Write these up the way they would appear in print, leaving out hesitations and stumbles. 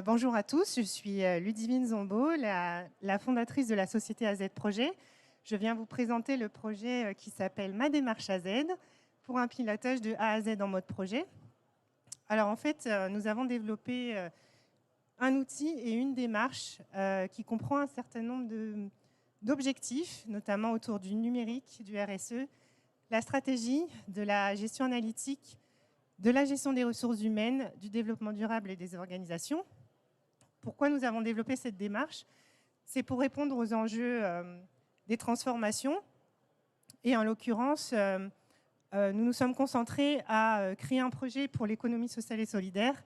Bonjour à tous, je suis Ludivine Zombo, la fondatrice de la société AZ Projet. Je viens vous présenter le projet qui s'appelle Ma démarche AZ pour un pilotage de A à Z en mode projet. Alors en fait, nous avons développé un outil et une démarche qui comprend un certain nombre d'objectifs, notamment autour du numérique, du RSE, la stratégie, de la gestion analytique, de la gestion des ressources humaines, du développement durable et des organisations. Pourquoi nous avons développé cette démarche? C'est pour répondre aux enjeux des transformations. Et en l'occurrence, nous nous sommes concentrés à créer un projet pour l'économie sociale et solidaire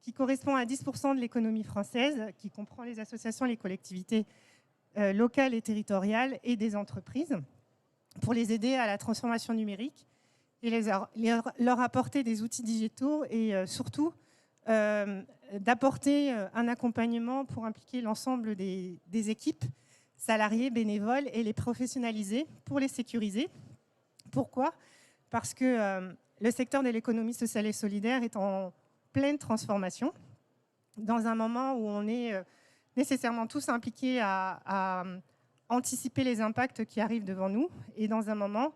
qui correspond à 10% de l'économie française, qui comprend les associations, les collectivités locales et territoriales et des entreprises, pour les aider à la transformation numérique et leur apporter des outils digitaux et surtout d'apporter un accompagnement pour impliquer l'ensemble des équipes, salariés, bénévoles, et les professionnaliser pour les sécuriser. Pourquoi? Parce que le secteur de l'économie sociale et solidaire est en pleine transformation, dans un moment où on est nécessairement tous impliqués à anticiper les impacts qui arrivent devant nous, et dans un moment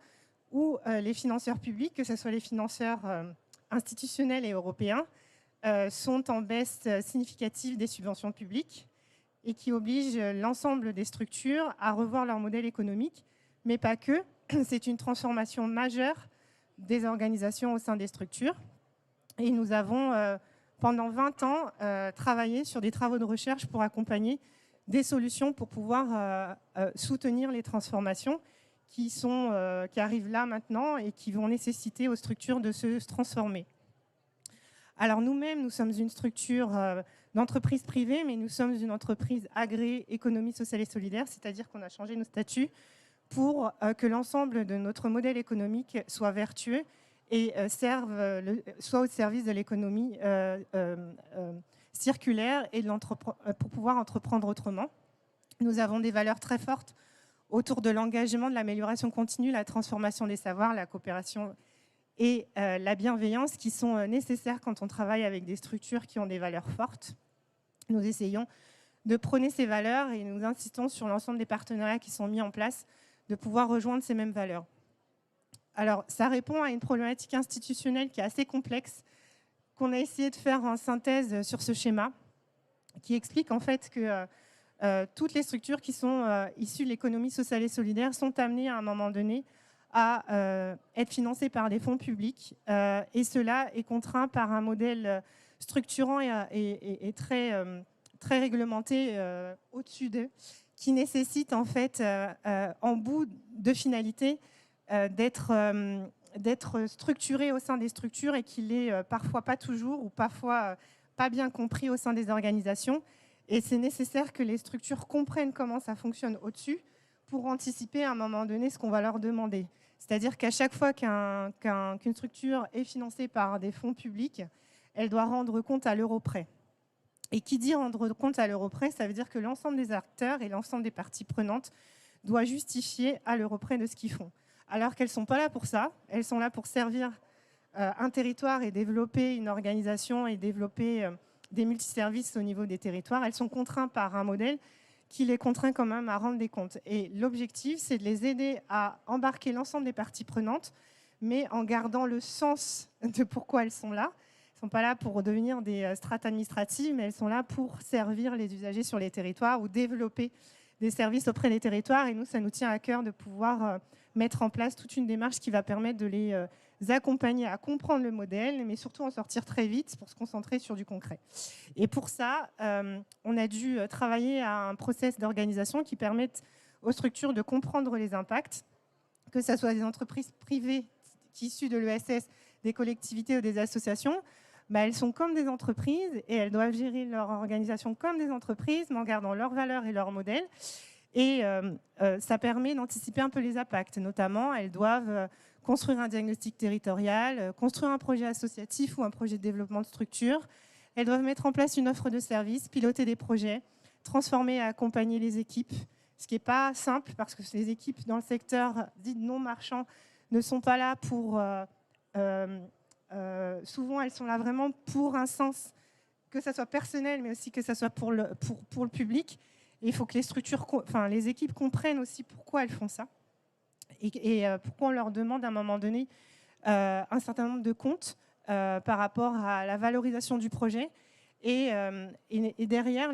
où les financeurs publics, que ce soit les financeurs institutionnels et européens, sont en baisse significative des subventions publiques et qui obligent l'ensemble des structures à revoir leur modèle économique, mais pas que. C'est une transformation majeure des organisations au sein des structures. Et nous avons, pendant 20 ans, travaillé sur des travaux de recherche pour accompagner des solutions pour pouvoir soutenir les transformations qui arrivent là maintenant et qui vont nécessiter aux structures de se transformer. Alors nous-mêmes, nous sommes une structure d'entreprise privée, mais nous sommes une entreprise agréée économie sociale et solidaire, c'est-à-dire qu'on a changé nos statuts pour que l'ensemble de notre modèle économique soit vertueux et soit au service de l'économie circulaire et pour pouvoir entreprendre autrement. Nous avons des valeurs très fortes autour de l'engagement, de l'amélioration continue, la transformation des savoirs, la coopération et la bienveillance qui sont nécessaires quand on travaille avec des structures qui ont des valeurs fortes. Nous essayons de prôner ces valeurs et nous insistons sur l'ensemble des partenariats qui sont mis en place de pouvoir rejoindre ces mêmes valeurs. Alors, ça répond à une problématique institutionnelle qui est assez complexe, qu'on a essayé de faire en synthèse sur ce schéma, qui explique en fait que toutes les structures qui sont issues de l'économie sociale et solidaire sont amenées à un moment donné à être financées par des fonds publics et cela est contraint par un modèle structurant et très réglementé au-dessus d'eux, qui nécessite en fait en bout de finalité d'être structuré au sein des structures et qu'il est parfois pas toujours ou parfois pas bien compris au sein des organisations. Et c'est nécessaire que les structures comprennent comment ça fonctionne au-dessus pour anticiper à un moment donné ce qu'on va leur demander. C'est-à-dire qu'à chaque fois qu'une structure est financée par des fonds publics, elle doit rendre compte à l'euro près. Et qui dit rendre compte à l'euro près, ça veut dire que l'ensemble des acteurs et l'ensemble des parties prenantes doit justifier à l'euro près de ce qu'ils font. Alors qu'elles ne sont pas là pour ça, elles sont là pour servir un territoire et développer une organisation et développer des multiservices au niveau des territoires. Elles sont contraintes par un modèle qui les contraint quand même à rendre des comptes. Et l'objectif, c'est de les aider à embarquer l'ensemble des parties prenantes, mais en gardant le sens de pourquoi elles sont là. Elles ne sont pas là pour devenir des strates administratives, mais elles sont là pour servir les usagers sur les territoires ou développer des services auprès des territoires. Et nous, ça nous tient à cœur de pouvoir mettre en place toute une démarche qui va permettre de les accompagner à comprendre le modèle, mais surtout en sortir très vite pour se concentrer sur du concret. Et pour ça, on a dû travailler à un process d'organisation qui permette aux structures de comprendre les impacts, que ce soit des entreprises privées qui issues de l'ESS, des collectivités ou des associations. Elles sont comme des entreprises et elles doivent gérer leur organisation comme des entreprises, mais en gardant leurs valeurs et leurs modèles. Et ça permet d'anticiper un peu les impacts. Notamment, elles doivent construire un diagnostic territorial, construire un projet associatif ou un projet de développement de structure. Elles doivent mettre en place une offre de services, piloter des projets, transformer et accompagner les équipes, ce qui n'est pas simple parce que les équipes dans le secteur dit non marchand ne sont pas là pour... souvent, elles sont là vraiment pour un sens que ça soit personnel, mais aussi que ça soit pour le public. Et il faut que les équipes comprennent aussi pourquoi elles font ça et pourquoi on leur demande à un moment donné un certain nombre de comptes par rapport à la valorisation du projet. Et derrière,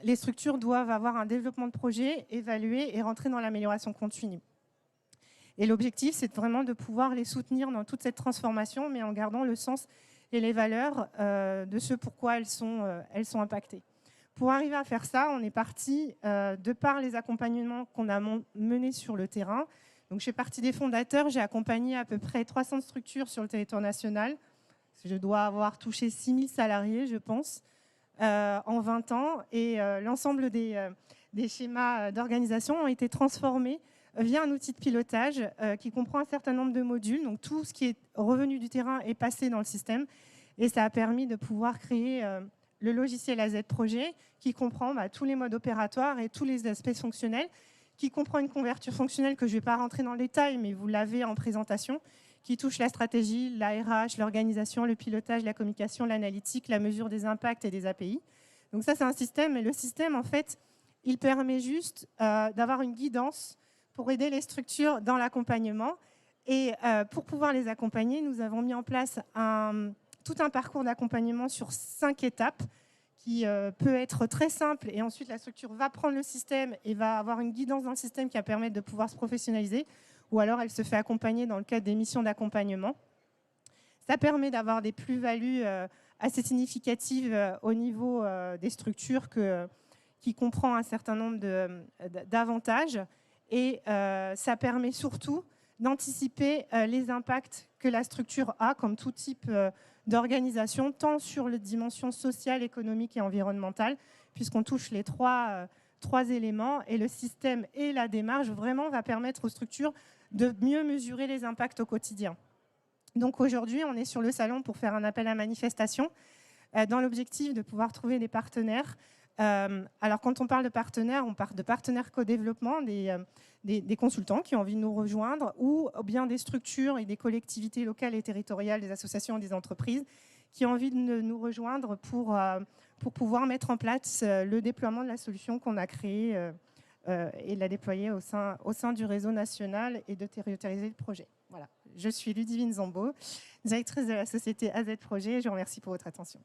les structures doivent avoir un développement de projet, évaluer et rentrer dans l'amélioration continue. Et l'objectif, c'est vraiment de pouvoir les soutenir dans toute cette transformation, mais en gardant le sens et les valeurs de ce pourquoi elles sont impactées. Pour arriver à faire ça, on est parti de par les accompagnements qu'on a menés sur le terrain. Donc, je fais partie des fondateurs, j'ai accompagné à peu près 300 structures sur le territoire national. Je dois avoir touché 6000 salariés, je pense, en 20 ans. Et l'ensemble des schémas d'organisation ont été transformés via un outil de pilotage qui comprend un certain nombre de modules. Donc, tout ce qui est revenu du terrain est passé dans le système. Et ça a permis de pouvoir créer le logiciel AZ Projet qui comprend tous les modes opératoires et tous les aspects fonctionnels, qui comprend une couverture fonctionnelle que je ne vais pas rentrer dans le détail, mais vous l'avez en présentation, qui touche la stratégie, la RH, l'organisation, le pilotage, la communication, l'analytique, la mesure des impacts et des API. Donc ça, c'est un système. Et le système, en fait, il permet juste d'avoir une guidance pour aider les structures dans l'accompagnement. Et pour pouvoir les accompagner, nous avons mis en place tout un parcours d'accompagnement sur 5 étapes qui peut être très simple. Et ensuite, la structure va prendre le système et va avoir une guidance dans le système qui va permettre de pouvoir se professionnaliser. Ou alors, elle se fait accompagner dans le cadre des missions d'accompagnement. Ça permet d'avoir des plus-values assez significatives au niveau des structures qui comprend un certain nombre d'avantages. Et ça permet surtout d'anticiper les impacts que la structure a, comme tout type d'organisation, tant sur la dimension sociale, économique et environnementale, puisqu'on touche les trois éléments. Et le système et la démarche vraiment va permettre aux structures de mieux mesurer les impacts au quotidien. Donc aujourd'hui, on est sur le salon pour faire un appel à manifestation dans l'objectif de pouvoir trouver des partenaires. Alors quand on parle de partenaires, on parle de partenaires co-développement, des consultants qui ont envie de nous rejoindre ou bien des structures et des collectivités locales et territoriales, des associations et des entreprises qui ont envie de nous rejoindre pour pouvoir mettre en place le déploiement de la solution qu'on a créée et la déployer au sein du réseau national et de territorialiser le projet. Voilà. Je suis Ludivine Zambo, directrice de la société AZ Projet. Je vous remercie pour votre attention.